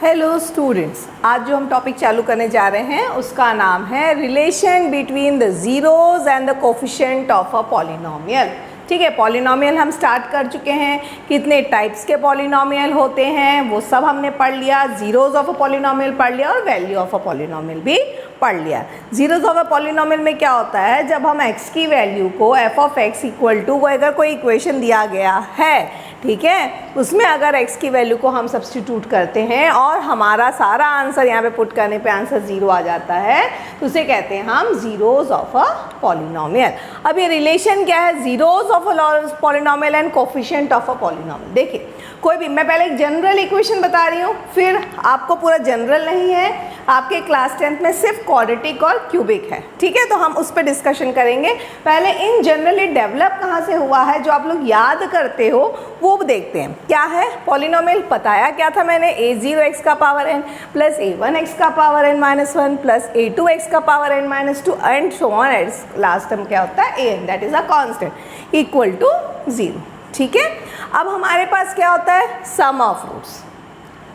Hello students, आज जो हम टॉपिक चालू करने जा रहे हैं उसका नाम है relation between the zeros and the coefficient of a polynomial. ठीक है, पॉलिनोमियल हम स्टार्ट कर चुके हैं। कितने टाइप्स के पॉलिनोमियल होते हैं वो सब हमने पढ़ लिया। जीरोज ऑफ अ पॉलिनोमियल पढ़ लिया और वैल्यू ऑफ अ पॉलिनोमियल भी पढ़ लिया। जीरोज ऑफ अ पॉलिनोमियल में क्या होता है, जब हम x की वैल्यू को f of x equal to अगर कोई इक्वेशन दिया गया है, ठीक है, उसमें अगर x की वैल्यू को हम सब्स्टिट्यूट करते हैं और हमारा सारा आंसर यहाँ पे पुट करने पे आंसर ज़ीरो आ जाता है, तो उसे कहते हैं हम जीरोज ऑफ अ पॉलिनोमियल। अब ये रिलेशन क्या है, zeros of a polynomial and coefficient of a polynomial. देखिए, कोई भी, मैं पहले एक जनरल इक्वेशन बता रही हूँ, फिर आपको पूरा जनरल नहीं है, आपके क्लास 10th में सिर्फ क्वाड्रेटिक और क्यूबिक है। ठीक है, तो हम उस पर डिस्कशन करेंगे। पहले इन जनरली डेवलप कहाँ से हुआ है, जो आप लोग याद करते हो वो देखते हैं। क्या है पॉलिनोमियल, बताया क्या था मैंने, a0x का पावर n प्लस a1x का power n minus 1 plus a2x का power n minus 2 and so on at last term क्या होता है an, that is a constant equal to 0। ठीक है, अब हमारे पास क्या होता है, sum of roots.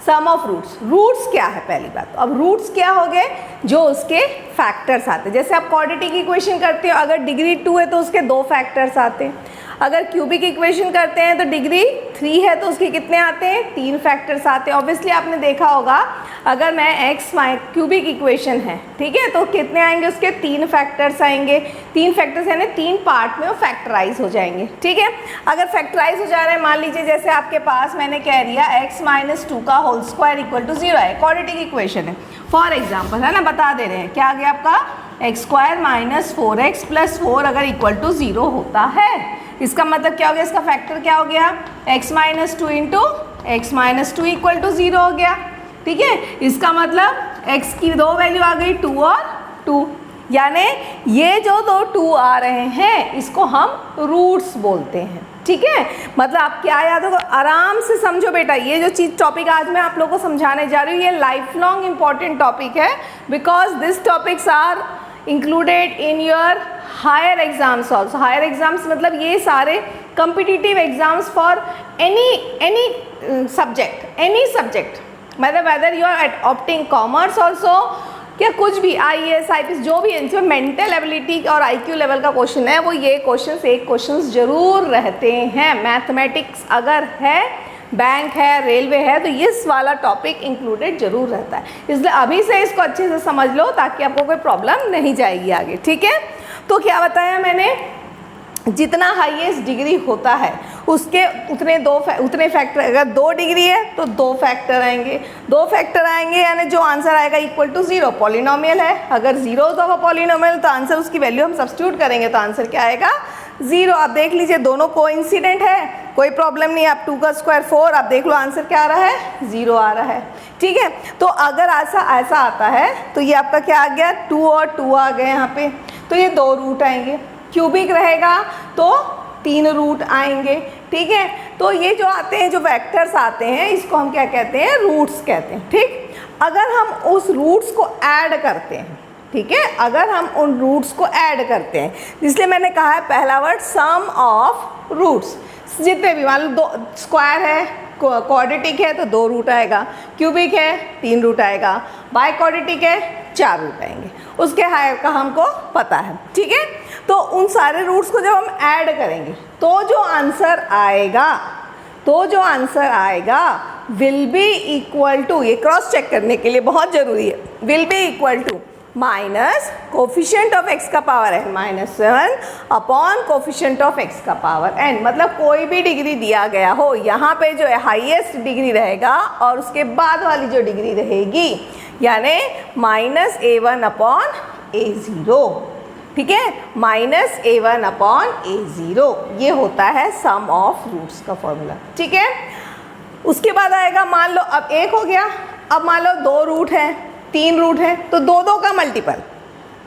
Sum of roots, roots क्या है पहली बात। अब रूट्स क्या हो गए, जो उसके फैक्टर्स आते हैं। जैसे आप क्वाड्रेटिक इक्वेशन करते हो, अगर डिग्री 2 है तो उसके 2 फैक्टर्स आते हैं। अगर क्यूबिक इक्वेशन करते हैं तो डिग्री 3 है तो उसके कितने आते हैं, 3 फैक्टर्स आते हैं। ऑब्वियसली आपने देखा होगा, अगर मैं एक्स क्यूबिक इक्वेशन है, ठीक है, तो कितने आएंगे, उसके 3 फैक्टर्स आएंगे। 3 फैक्टर्स यानी 3 पार्ट में वो फैक्टराइज हो जाएंगे। ठीक है, अगर फैक्टराइज हो जा रहे हैं, मान लीजिए जैसे आपके पास मैंने कह दिया x माइनस 2 का होल स्क्वायर इक्वल टू 0 है, क्वाड्रेटिक इक्वेशन है फॉर एग्जाम्पल, है ना, बता दे रहे हैं क्या आ गया आपका, x square minus 4x plus 4 अगर इक्वल टू 0 होता है, इसका मतलब क्या हो गया, इसका फैक्टर क्या हो गया, x minus 2 into x minus 2 equal to 0 हो गया। ठीक है, इसका मतलब x की 2 वैल्यू आ गई 2 और 2, यानी ये जो 2 आ रहे हैं इसको हम रूट्स बोलते हैं। ठीक है, मतलब आप क्या याद होगा, आराम से समझो बेटा। ये जो चीज़ टॉपिक आज मैं आप लोगों को समझाने जा रही हूँ, ये लाइफ लॉन्ग इम्पॉर्टेंट टॉपिक है, because this topics are included in your higher exams also. Higher exams मतलब ये सारे competitive exams for any subject, मतलब whether you are opting commerce also, क्या कुछ भी IAS IPS जो भी इसमें मेंटल एबिलिटी और IQ लेवल का क्वेश्चन है, वो ये एक क्वेश्चन जरूर रहते हैं। मैथमेटिक्स अगर है, बैंक है, रेलवे है, तो इस वाला टॉपिक इंक्लूडेड जरूर रहता है। इसलिए अभी से इसको अच्छे से समझ लो ताकि आपको कोई प्रॉब्लम नहीं जाएगी आगे। ठीक है, तो क्या बताया मैंने, जितना हाईएस्ट डिग्री होता है उसके उतने फैक्टर, अगर 2 डिग्री है तो 2 फैक्टर आएंगे, 2 फैक्टर आएंगे यानी जो आंसर आएगा इक्वल टू 0। पॉलिनोमियल है, अगर जीरोज ऑफ अ पॉलिनोमियल तो आंसर उसकी वैल्यू हम सब्स्टिट्यूट करेंगे तो आंसर क्या आएगा, 0। आप देख लीजिए दोनों कोइंसिडेंट है, कोई प्रॉब्लम नहीं। आप 2 का स्क्वायर 4, आप देख लो आंसर क्या आ रहा है, 0 आ रहा है। ठीक है, तो अगर ऐसा आता है तो ये आपका क्या आ गया, 2 और 2 आ गए यहाँ पे, तो ये 2 रूट आएंगे। क्यूबिक रहेगा तो 3 रूट आएंगे। ठीक है, तो ये जो आते हैं, जो वेक्टर्स आते हैं, इसको हम क्या कहते हैं, रूट्स कहते हैं। ठीक, अगर हम उस रूट्स को ऐड करते हैं, ठीक है, अगर हम उन रूट्स को ऐड करते हैं, इसलिए मैंने कहा है पहला वर्ड सम ऑफ रूट्स। जितने भी, मान लो 2 स्क्वायर है, क्वाड्रेटिक है तो 2 रूट आएगा, क्यूबिक है 3 रूट आएगा, बाय क्वाड्रेटिक है 4 रूट आएंगे, उसके हायर का हमको पता है। ठीक है, तो उन सारे रूट्स को जब हम ऐड करेंगे तो जो आंसर आएगा विल बी इक्वल टू, ये क्रॉस चेक करने के लिए बहुत ज़रूरी है, will be equal to minus coefficient of x का power n minus 7 upon coefficient of x का पावर n। मतलब कोई भी डिग्री दिया गया हो, यहाँ पे जो हाईएस्ट डिग्री रहेगा और उसके बाद वाली जो डिग्री रहेगी, यानी माइनस a1 अपॉन a0। ठीक है, माइनस a1 अपॉन a0, ये होता है सम ऑफ रूट्स का फॉर्मूला। ठीक है, उसके बाद आएगा, मान लो अब 1 हो गया, अब मान लो 2 रूट है, 3 रूट है, तो 2 का मल्टीपल।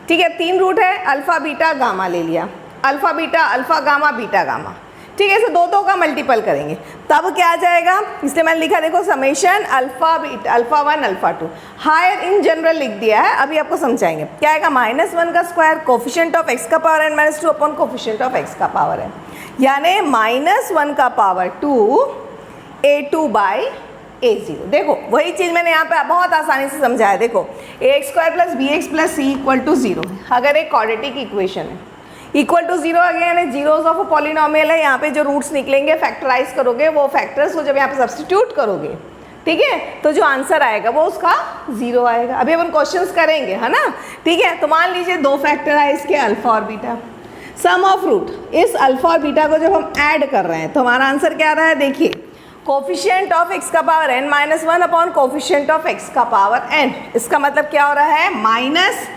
ठीक है, 3 रूट है, अल्फ़ा बीटा गामा ले लिया, alpha beta alpha gamma beta gamma. ठीक है, इसे 2 का मल्टीपल करेंगे तब क्या आ जाएगा, इसलिए मैंने लिखा देखो summation alpha beta alpha 1 alpha 2, here in general लिख दिया है, अभी आपको समझाएंगे। क्या आएगा, -1 का स्क्वायर कोफिशिएंट ऑफ x का power n minus 2 upon coefficient of x का पावर n, यानी -1 का पावर 2 a2 बाई a0। देखो वही चीज़ मैंने यहाँ पे बहुत आसानी से समझाया। देखो ax² plus bx plus c equal to 0 है। अगर एक क्वाड्रेटिक इक्वेशन है इक्वल टू 0 आ गया, यानी जीरोज ऑफ अ पॉलिनोमियल है, यहाँ पे जो रूट्स निकलेंगे फैक्टराइज करोगे, वो फैक्टर्स को जब यहाँ पे सब्स्टिट्यूट करोगे, ठीक है, तो जो आंसर आएगा वो उसका 0 आएगा। अभी अपन क्वेश्चंस करेंगे, है ना, ठीक है। तो मान लीजिए दो फैक्टर है इसके, अल्फा और बीटा, सम ऑफ रूट, इस अल्फा और बीटा को जब हम ऐड कर रहे हैं तो हमारा आंसर क्या आ रहा है, देखिए कोफिशिएंट ऑफ x का power n minus 1 upon coefficient of x का पावर n। इसका मतलब क्या हो रहा है, माइनस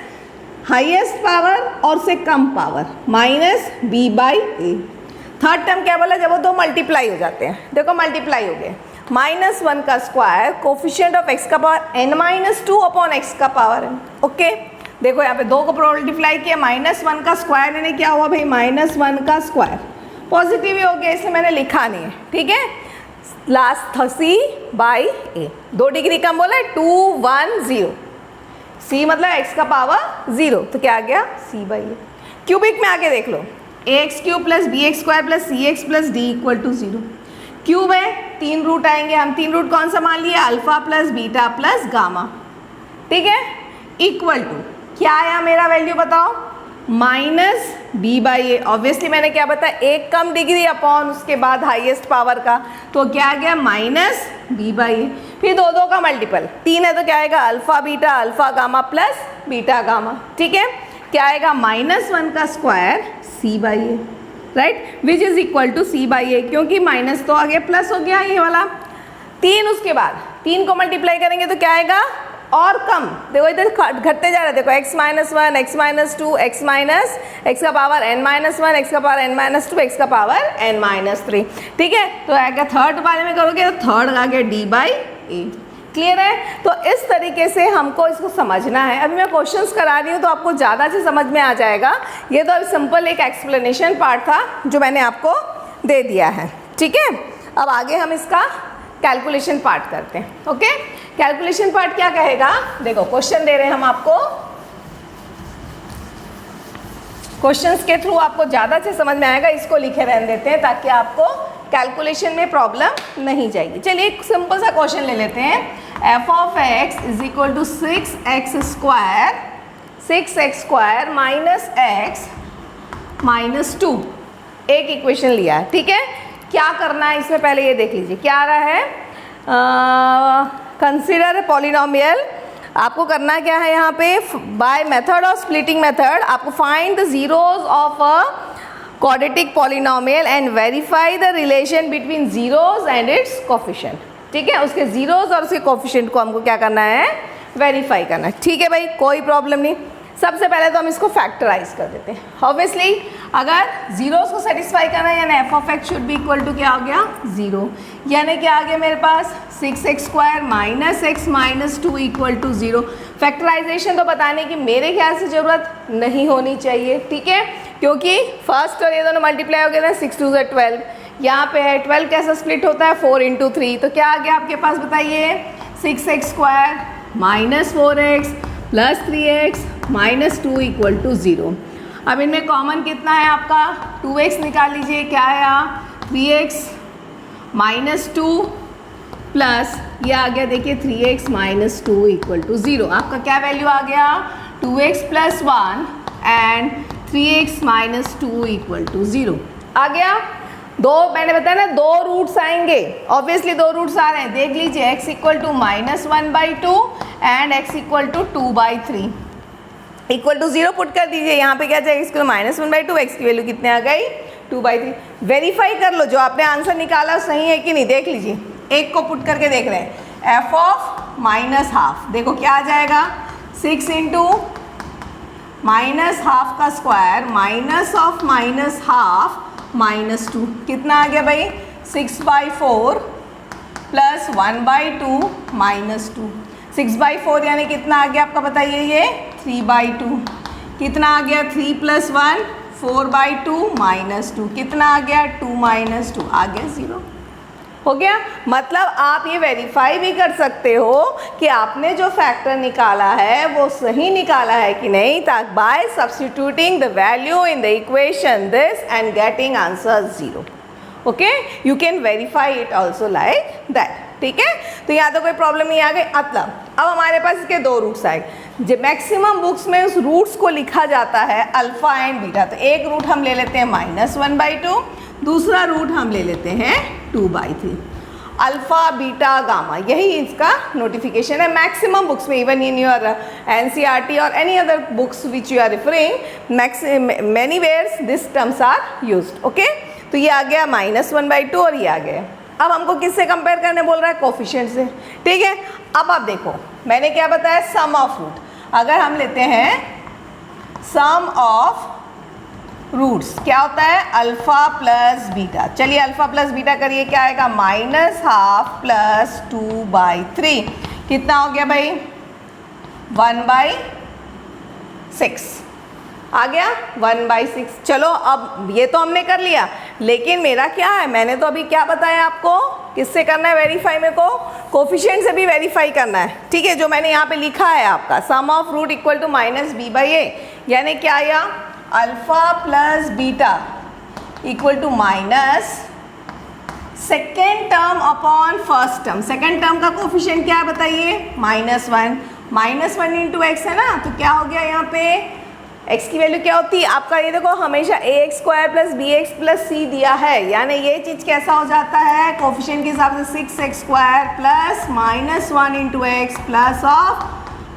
हाईएस्ट पावर और से कम power minus b by a. Third term क्या बोला, जब वो दो मल्टीप्लाई हो जाते हैं, देखो मल्टीप्लाई हो गए, -1 का स्क्वायर कोफिशिएंट ऑफ x का पावर n-2 अपॉन x का पावर n। ओके, देखो यहाँ पे दो को मल्टीप्लाई किया, -1 का स्क्वायर यानी क्या हुआ भाई, -1 का स्क्वायर, पॉजिटिव ही हो गया इसलिए मैंने लिखा नहीं है, ठीक है। Last c by a, 2 degree कम बोला, 2 1 0, c मतलब x का पावर 0, तो क्या आ गया c बाई ए। क्यूबिक में आके देख लो, ax³ plus bx² plus cx plus d equal to 0। Cube है, 3 रूट आएंगे, हम 3 रूट कौन सा मान लिए, alpha plus beta plus gamma, ठीक है, इक्वल टू क्या आया मेरा वैल्यू बताओ, -b बाई ए। ऑब्वियसली मैंने क्या बताया, एक कम डिग्री अपॉन उसके बाद हाईएस्ट पावर का, तो क्या आ गया -b बाई ए। फिर दो का मल्टीपल, 3 है तो क्या आएगा, alpha beta alpha gamma plus beta gamma, ठीक है, क्या आएगा -1 का square c by a, right, which is equal to c by a, क्योंकि माइनस तो आ गया प्लस हो गया ये वाला। 3 उसके बाद 3 को मल्टीप्लाई करेंगे तो क्या आएगा, और कम, देखो इधर घटते जा रहा है, देखो x-1 x-2 x का पावर n-1 x का पावर n-2 x का पावर n-3, ठीक है। तो आएगा थर्ड बारे में करोगे तो थर्ड आ गया d बाई ए। क्लियर है, तो इस तरीके से हमको इसको समझना है। अभी मैं क्वेश्चंस करा रही हूँ तो आपको ज़्यादा से समझ में आ जाएगा। ये तो अभी सिंपल एक एक्सप्लेनेशन पार्ट था जो मैंने आपको दे दिया है, ठीक है। अब आगे हम इसका कैलकुलेशन पार्ट करते हैं। ओके, कैलकुलेशन पार्ट क्या कहेगा, देखो क्वेश्चन दे रहे हैं हम आपको, क्वेश्चंस के थ्रू आपको ज़्यादा से समझ में आएगा, इसको लिखे रहने देते हैं ताकि आपको कैलकुलेशन में प्रॉब्लम नहीं जाएगी। चलिए एक सिंपल सा क्वेश्चन ले लेते हैं, f of x is equal to 6x square minus x minus 2, एक इक्वेशन लिया है, ठीक है। क्या करना है इसमें, पहले ये देख लीजिए क्या आ रहा है, कंसिडर पॉलिनोमियल। आपको करना क्या है यहाँ पे, by method of splitting method आपको find the zeros of a quadratic polynomial and verify the relation between zeros and its coefficient, ठीक है। उसके जीरोज और उसके कोफिशिएंट को हमको क्या करना है, वेरीफाई करना है, ठीक है भाई, कोई प्रॉब्लम नहीं। सबसे पहले तो हम इसको फैक्टराइज कर देते हैं। ऑब्वियसली अगर जीरोस को सेटिस्फाई करना है यानी f of x should be equal to क्या हो गया, 0, यानी क्या आ गया मेरे पास 6x square minus x minus 2 equal to 0। Factorization तो बताने की मेरे ख्याल से ज़रूरत नहीं होनी चाहिए, ठीक है, क्योंकि फर्स्ट और ये दोनों मल्टीप्लाई हो गए ना, 6 2 12, यहाँ पे है 12 कैसा स्प्लिट होता है 4 इंटू 3, तो क्या आ गया आपके पास बताइए, 6x square minus 4x plus 3x minus 2 equal to 0। अब इनमें कॉमन कितना है आपका, 2x निकाल लीजिए, क्या आया 3x माइनस 2 प्लस ये आ गया देखिए 3x माइनस 2 इक्वल टू 0। आपका क्या वैल्यू आ गया, 2x plus 1 and 3x minus 2 equal to 0 आ गया। दो मैंने बताया ना, दो रूट्स आएंगे, ऑब्वियसली दो रूट्स आ रहे हैं, देख लीजिए x equal to -1/2 and x equal to 2/3 equal to 0 put कर दीजिए। यहाँ पे क्या जाएगा, इसको -1/2, x की वैल्यू कितने आ गई 2/3। वेरीफाई कर लो जो आपने आंसर निकाला सही है कि नहीं, देख लीजिए, एक को पुट करके देख रहे हैं, f ऑफ -12 देखो क्या आ जाएगा, 6 इंटू -12 का स्क्वायर माइनस ऑफ -12 -2 कितना आ गया भाई, 6/4 प्लस 1/2 -2, 6/4 यानी कितना आ गया आपका बताइए, ये 3/2, कितना आ गया 3 + 1 4/2 -2, कितना आ गया 2 - 2 आ गया 0 हो गया। मतलब आप ये वेरीफाई भी कर सकते हो कि आपने जो फैक्टर निकाला है वो सही निकाला है कि नहीं, bye substituting the value in the equation this and getting answer 0। Okay, you can verify it also like that. ठीक है, तो यहाँ तो कोई प्रॉब्लम नहीं आ गई। मतलब अब हमारे पास इसके दो रूट्स आए, जो मैक्सिमम बुक्स में उस रूट्स को लिखा जाता है अल्फा एंड बीटा। तो एक रूट हम ले लेते हैं -1/2, दूसरा रूट हम ले लेते हैं 2/3। अल्फा बीटा गामा, यही इसका नोटिफिकेशन है मैक्सिमम बुक्स में। इवन इन योर NCERT और any other books which you are referring, many where's this terms are used. Okay, तो ये आ गया -1/2 और ये आ गया। अब हमको किससे कंपेयर करने बोल रहा है? कोफिशिएंट से। ठीक है, अब आप देखो मैंने क्या बताया, सम ऑफ रूट। अगर हम लेते हैं सम ऑफ रूट्स, क्या होता है? Alpha plus beta. चलिए अल्फा प्लस बीटा करिए, क्या आएगा? -1/2 प्लस 2/3। कितना हो गया भाई? 1/6 आ गया, 1/6। चलो अब ये तो हमने कर लिया, लेकिन मेरा क्या है, मैंने तो अभी क्या बताया आपको, किससे करना है वेरीफाई? मेरे को कोफिशिएंट से भी वेरीफाई करना है। ठीक है, जो मैंने यहाँ पे लिखा है आपका sum of root equal to -b/a, यानी क्या आया? Alpha plus beta equal to minus second term upon first term. Second term का कोफिशिएंट क्या है बताइए? -1। -1 इंटू एक्स है ना, तो क्या हो गया यहाँ पे? x की वैल्यू क्या होती है आपका? ये देखो हमेशा ax² plus bx plus c दिया है, यानी ये चीज़ कैसा हो जाता है कोफिशिएंट के हिसाब से? 6x² plus -1 into x plus of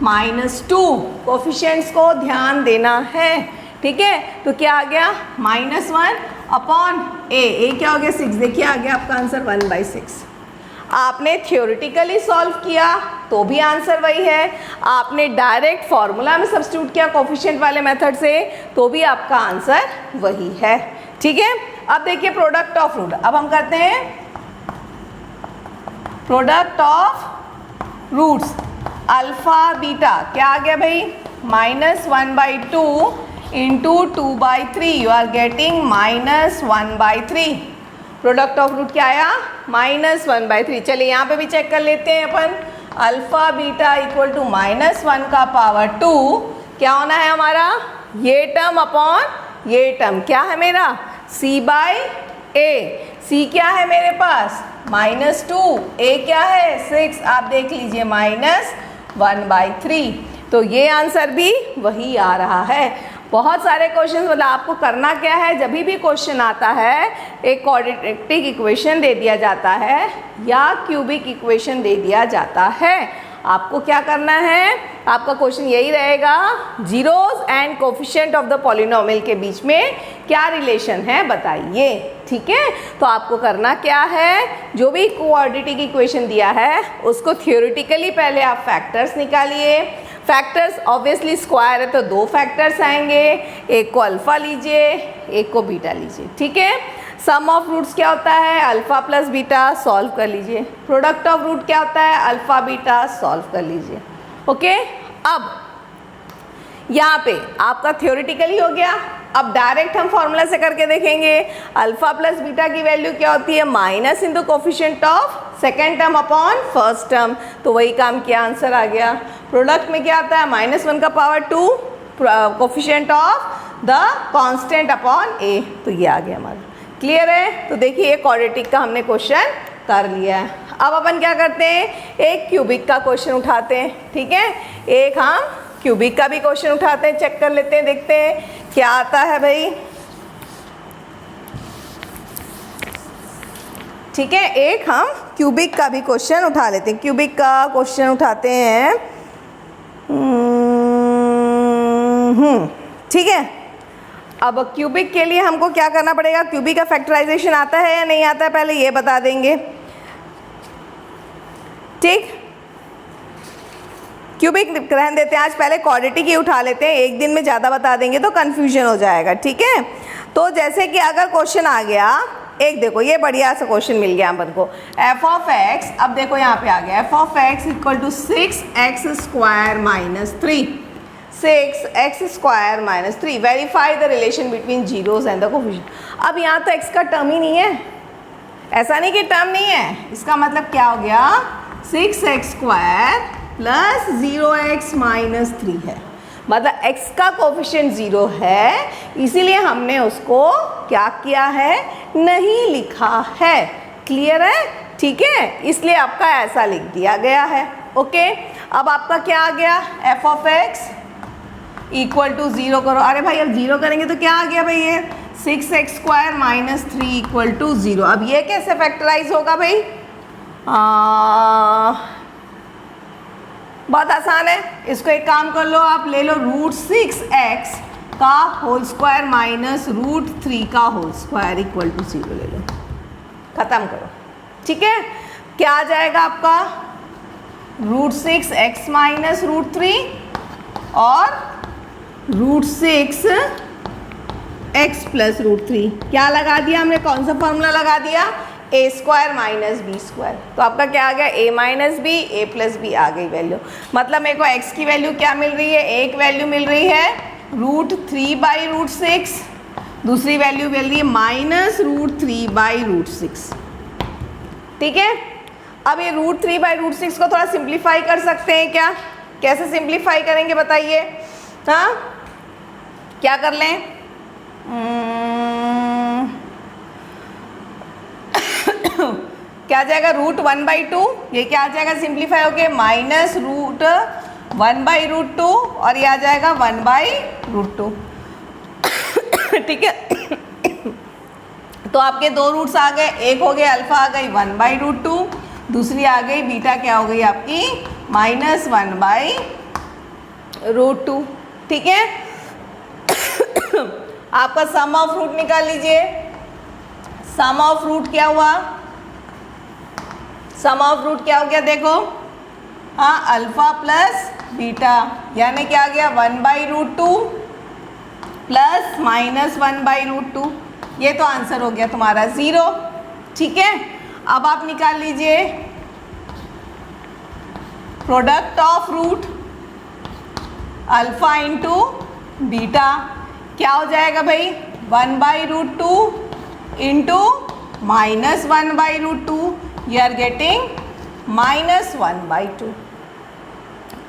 -2। Coefficients को ध्यान देना है, ठीक है। तो क्या आ गया? -1 अपॉन a क्या हो गया? 6। देखिए आ गया आपका आंसर 1/6। आपने थियोरिटिकली सॉल्व किया तो भी आंसर वही है, आपने डायरेक्ट फॉर्मूला में सब्स्टिट्यूट किया कोफिशिएंट वाले मेथड से तो भी आपका आंसर वही है, ठीक है। अब देखिए प्रोडक्ट ऑफ रूट, अब हम करते हैं product of roots. Alpha beta क्या आ गया भाई? -1/2 into 2/3, you are getting -1/3। Product of root क्या आया? -1/3। चलिए यहाँ पे भी चेक कर लेते हैं अपन। अल्फा बीटा इक्वल टू -1 का पावर 2 क्या होना है हमारा? ये टर्म अपॉन ये टर्म क्या है मेरा? c/a। c क्या है मेरे पास? -2, a क्या है? 6। आप देख लीजिए -1/3। तो ये आंसर भी वही आ रहा है। बहुत सारे क्वेश्चन, मतलब आपको करना क्या है, जब भी क्वेश्चन आता है एक क्वाड्रेटिक इक्वेशन दे दिया जाता है या क्यूबिक इक्वेशन दे दिया जाता है, आपको क्या करना है? आपका क्वेश्चन यही रहेगा, zeros and coefficient of the polynomial के बीच में क्या रिलेशन है बताइए, ठीक है। तो आपको करना क्या है, जो भी क्वाड्रेटिक इक्वेशन दिया है उसको थियोरेटिकली पहले आप फैक्टर्स निकालिए। फैक्टर्स ऑब्वियसली स्क्वायर है तो 2 फैक्टर्स आएंगे, एक को अल्फा लीजिए एक को बीटा लीजिए, ठीक है। सम ऑफ रूट्स क्या होता है? अल्फा प्लस बीटा, सॉल्व कर लीजिए। प्रोडक्ट ऑफ रूट क्या होता है? अल्फा बीटा, सॉल्व कर लीजिए। ओके, अब यहाँ पे आपका थियोरेटिकली हो गया। अब डायरेक्ट हम फॉर्मूला से करके देखेंगे। अल्फा प्लस बीटा की वैल्यू क्या होती है? Minus in the coefficient of second term upon first term, तो वही काम किया, आंसर आ गया। प्रोडक्ट में क्या आता है? -1 का power 2 coefficient of the constant upon a, तो ये आ गया हमारा। क्लियर है? तो देखिए ये क्वाड्रेटिक का हमने क्वेश्चन कर लिया है। अब अपन क्या करते हैं, एक क्यूबिक का क्वेश्चन उठाते हैं, ठीक है। एक हम क्यूबिक का भी क्वेश्चन उठाते हैं, चेक कर लेते हैं, देखते हैं क्या आता है भाई, ठीक है। एक हम क्यूबिक का भी क्वेश्चन उठा लेते हैं। क्यूबिक का क्वेश्चन उठाते हैं, ठीक है। अब क्यूबिक के लिए हमको क्या करना पड़ेगा? क्यूबिक का फैक्टराइजेशन आता है या नहीं आता है, पहले ये बता देंगे, ठीक। क्यूबिक रहने देते हैं, आज पहले क्वाड्रेटिक ही उठा लेते हैं, एक दिन में ज़्यादा बता देंगे तो कन्फ्यूजन हो जाएगा, ठीक है। तो जैसे कि अगर क्वेश्चन आ गया, एक देखो ये बढ़िया सा क्वेश्चन मिल गया अपन को, f ऑफ x, अब देखो यहाँ पे आ गया f of x equal to 6x² minus 3, 6x² minus 3, verify the relation between zeros and the coefficient. अब यहाँ तो x का टर्म ही नहीं है, ऐसा नहीं कि टर्म नहीं है, इसका मतलब क्या हो गया? 6x² प्लस 0x माइनस 3 है, मतलब x का कोफिशिएंट 0 है, इसीलिए हमने उसको क्या किया है? नहीं लिखा है। क्लियर है? ठीक है, इसलिए आपका ऐसा लिख दिया गया है। ओके, अब आपका क्या आ गया, f of x equal to 0 करो। अरे भाई अब 0 करेंगे तो क्या आ गया भाई, ये 6x² माइनस 3 इक्वल टू 0। अब ये कैसे फैक्टराइज होगा भाई, बहुत आसान है। इसको एक काम कर लो, आप ले लो √6x का होल स्क्वायर माइनस √3 का होल स्क्वायर इक्वल टू 0 ले लो, खत्म करो। ठीक है, क्या आ जाएगा आपका, √6x माइनस √3 और √6x प्लस √3। क्या लगा दिया हमने, कौन सा फॉर्मूला लगा दिया, a² माइनस b²। तो आपका क्या आ गया, a minus B, a plus B आ गई वैल्यू। मतलब मेरे को x की वैल्यू क्या मिल रही है, एक वैल्यू मिल रही है √3/√6, दूसरी वैल्यू मिल रही है माइनस √3/√6। ठीक है, अब ये √3/√6 को थोड़ा सिंप्लीफाई कर सकते हैं क्या, कैसे सिंप्लीफाई करेंगे बताइए। हाँ, क्या कर लें, क्या आ जाएगा, √1/2, ये क्या आ जाएगा सिंप्लीफाई होके माइनस √1/√2 और ये आ जाएगा 1/√2। ठीक है, तो आपके दो रूट्स आ गए, एक हो गया अल्फा आ गई 1/√2, दूसरी आ गई बीटा क्या हो गई आपकी माइनस 1/√2। ठीक है, आपका सम ऑफ रूट निकाल लीजिए। सम ऑफ रूट क्या हुआ, सम ऑफ रूट क्या हो गया देखो, हाँ अल्फा प्लस बीटा, यानी क्या आ गया 1/√2 प्लस माइनस 1/√2। ये तो आंसर हो गया तुम्हारा 0। ठीक है, अब आप निकाल लीजिए product of root alpha into beta, क्या हो जाएगा भाई 1/√2 into minus 1/√2, you are getting minus 1/2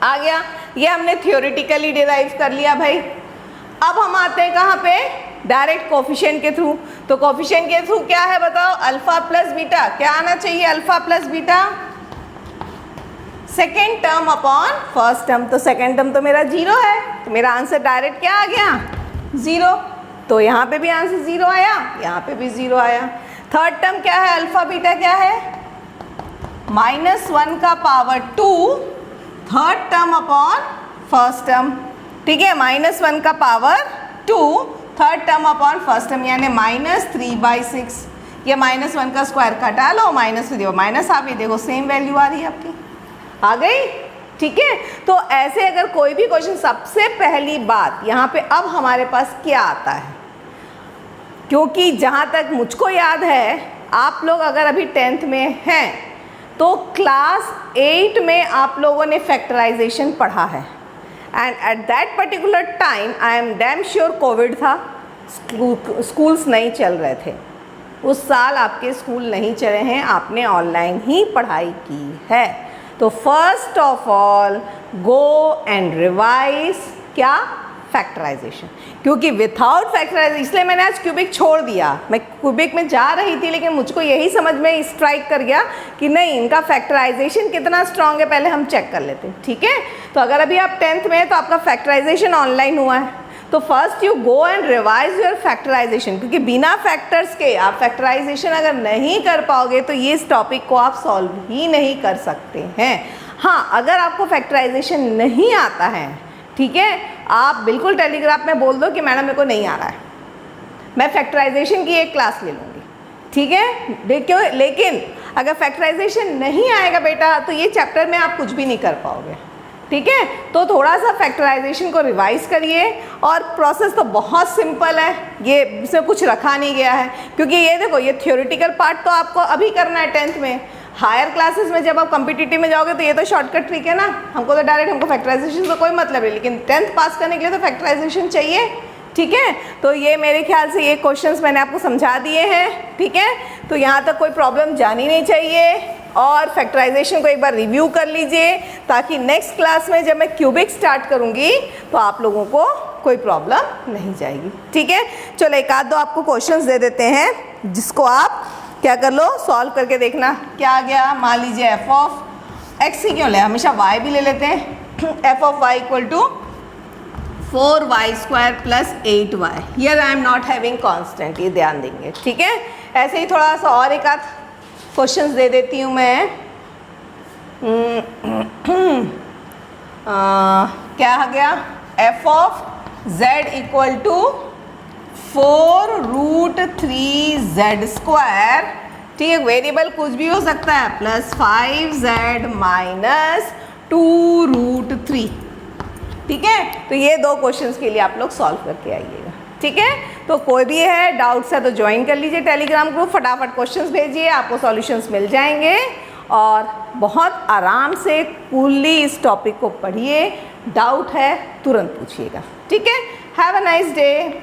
आ गया। ये हमने थियोरेटिकली डिराइव कर लिया भाई। अब हम आते हैं कहाँ पे, डायरेक्ट कोफिशिएंट के थ्रू। तो कोफिशिएंट के थ्रू क्या है बताओ, अल्फा प्लस बीटा, क्या आना चाहिए alpha plus beta, second term upon first term. तो सेकेंड टर्म तो मेरा 0 है, तो मेरा आंसर डायरेक्ट क्या आ गया 0। तो यहाँ पे भी आंसर 0 आया, यहाँ पे भी 0 आया। थर्ड टर्म क्या है, अल्फा बीटा क्या है, -1 का power 2 third term upon first term. ठीक है, -1 का power 2 third term upon first term, यानी -3/6। ये -1 का स्क्वायर कटा लो, -3 माइनस आप ये देखो सेम वैल्यू आ रही है आपकी, आ गई। ठीक है, तो ऐसे अगर कोई भी क्वेश्चन, सबसे पहली बात यहाँ पे अब हमारे पास क्या आता है, क्योंकि जहाँ तक मुझको याद है आप लोग अगर अभी 10th में हैं तो क्लास 8 में आप लोगों ने फैक्टराइजेशन पढ़ा है, and at that particular time I am damn sure Covid था, स्कूल्स नहीं चल रहे थे। उस साल आपके स्कूल नहीं चले हैं, आपने ऑनलाइन ही पढ़ाई की है। तो first of all go and revise क्या, फैक्टराइजेशन, क्योंकि विथआउट फैक्टराइजेशन, इसलिए मैंने आज क्यूबिक छोड़ दिया। मैं क्यूबिक में जा रही थी लेकिन मुझको यही समझ में स्ट्राइक कर गया कि नहीं, इनका फैक्टराइजेशन कितना स्ट्रांग है पहले हम चेक कर लेते हैं। ठीक है, तो अगर अभी आप 10th में हैं तो आपका फैक्टराइजेशन ऑनलाइन हुआ है, तो first you go and revise your factorization, क्योंकि बिना फैक्टर्स के आप फैक्टराइजेशन अगर नहीं कर पाओगे तो ये इस टॉपिक को आप सॉल्व ही नहीं कर सकते हैं। हाँ, अगर आपको फैक्टराइजेशन नहीं आता है, ठीक है, आप बिल्कुल टेलीग्राफ में बोल दो कि मैडम मेरे को नहीं आ रहा है, मैं फैक्टराइजेशन की एक क्लास ले लूँगी। ठीक है, देखिए, लेकिन अगर फैक्टराइजेशन नहीं आएगा बेटा तो ये चैप्टर में आप कुछ भी नहीं कर पाओगे। ठीक है, तो थोड़ा सा फैक्टराइजेशन को रिवाइज करिए, और प्रोसेस तो बहुत सिंपल है, ये इसमें कुछ रखा नहीं गया है, क्योंकि ये देखो ये थ्योरेटिकल पार्ट तो आपको अभी करना है 10th में। हायर क्लासेस में जब आप कम्पिटिटिव में जाओगे तो ये तो शॉर्टकट ट्रिक है ना, हमको तो डायरेक्ट, हमको फैक्टराइजेशन से कोई मतलब नहीं, लेकिन 10th पास करने के लिए तो फैक्टराइजेशन चाहिए। ठीक है, तो ये मेरे ख्याल से ये क्वेश्चंस मैंने आपको समझा दिए हैं। ठीक है, तो यहाँ तक कोई प्रॉब्लम जानी नहीं चाहिए, और फैक्टराइजेशन को एक बार रिव्यू कर लीजिए, ताकि नेक्स्ट क्लास में जब मैं क्यूबिक स्टार्ट करूँगी तो आप लोगों को कोई प्रॉब्लम नहीं जाएगी। ठीक है, चलो एक आध दो आपको क्वेश्चंस दे देते हैं जिसको आप क्या कर लो, सॉल्व करके देखना क्या आ गया। मान लीजिए एफ ऑफ एक्स ही क्यों ले, हमेशा वाई भी ले लेते हैं। F of y equal to 4y² plus 8y। Here I am not having constant, ये ध्यान देंगे, ठीक है। ऐसे ही थोड़ा सा और एक आध क्वेश्चंस दे देती हूँ मैं। क्या आ गया, f of z equal to 4√3z², ठीक है। वेरिएबल कुछ भी हो सकता है, प्लस 5z माइनस 2√3, ठीक है। तो ये दो क्वेश्चंस के लिए आप लोग सॉल्व करके आइएगा, ठीक है। तो कोई भी है डाउट्स है तो ज्वाइन कर लीजिए टेलीग्राम ग्रुप, फटाफट क्वेश्चंस भेजिए, आपको सॉल्यूशंस मिल जाएंगे। और बहुत आराम से कूलली इस टॉपिक को पढ़िए, डाउट है तुरंत पूछिएगा, ठीक है। Have a nice day.